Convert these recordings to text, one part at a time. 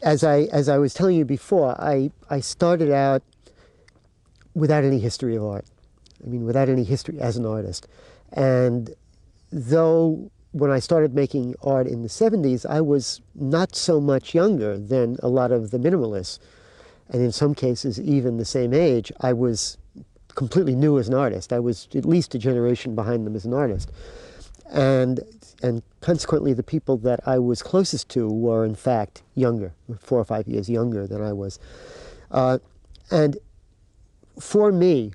as I was telling you before, I started out without any history of art. I mean, without any history as an artist. And though when I started making art in the 70s, I was not so much younger than a lot of the minimalists, and in some cases even the same age, I was completely new as an artist. I was at least a generation behind them as an artist. And consequently, the people that I was closest to were, in fact, younger, 4 or 5 years younger than I was. And for me,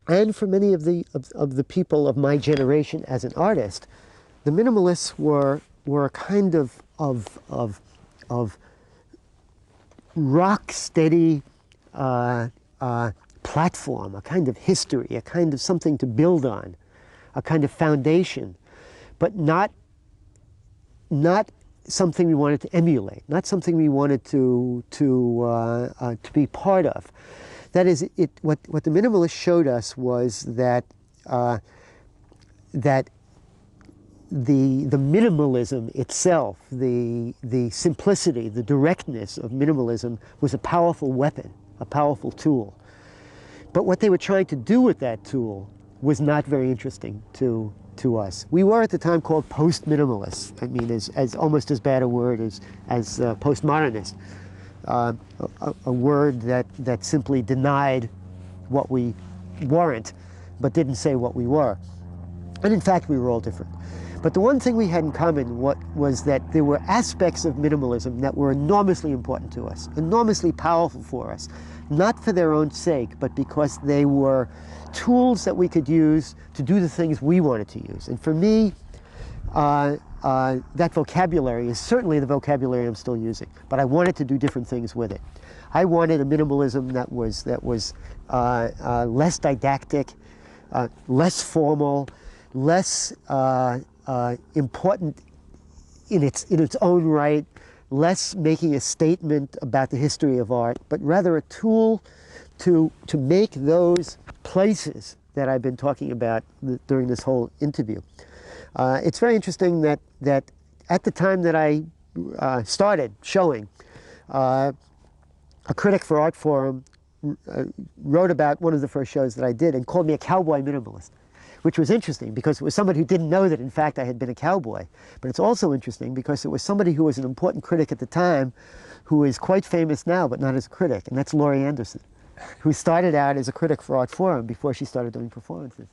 and for many of the people of my generation as an artist, the minimalists were a kind of rock steady platform, a kind of history, a kind of something to build on, a kind of foundation, but not something we wanted to emulate, not something we wanted to be part of. That is, what the minimalists showed us was that that the minimalism itself, the simplicity, the directness of minimalism was a powerful weapon, a powerful tool. But what they were trying to do with that tool was not very interesting to us. We were at the time called post-minimalists. I mean, as almost as bad a word as postmodernist. A word that simply denied what we weren't, but didn't say what we were. And in fact, we were all different. But the one thing we had in common was that there were aspects of minimalism that were enormously important to us, enormously powerful for us, not for their own sake, but because they were tools that we could use to do the things we wanted to use. And for me, that vocabulary is certainly the vocabulary I'm still using, but I wanted to do different things with it. I wanted a minimalism that was less didactic, less formal, less important in its own right, less making a statement about the history of art, but rather a tool to make those places that I've been talking about during this whole interview. It's very interesting that at the time that I started showing, a critic for Art Forum wrote about one of the first shows that I did and called me a cowboy minimalist, which was interesting because it was somebody who didn't know that in fact I had been a cowboy. But it's also interesting because it was somebody who was an important critic at the time who is quite famous now but not as a critic, and that's Laurie Anderson, who started out as a critic for Art Forum before she started doing performances.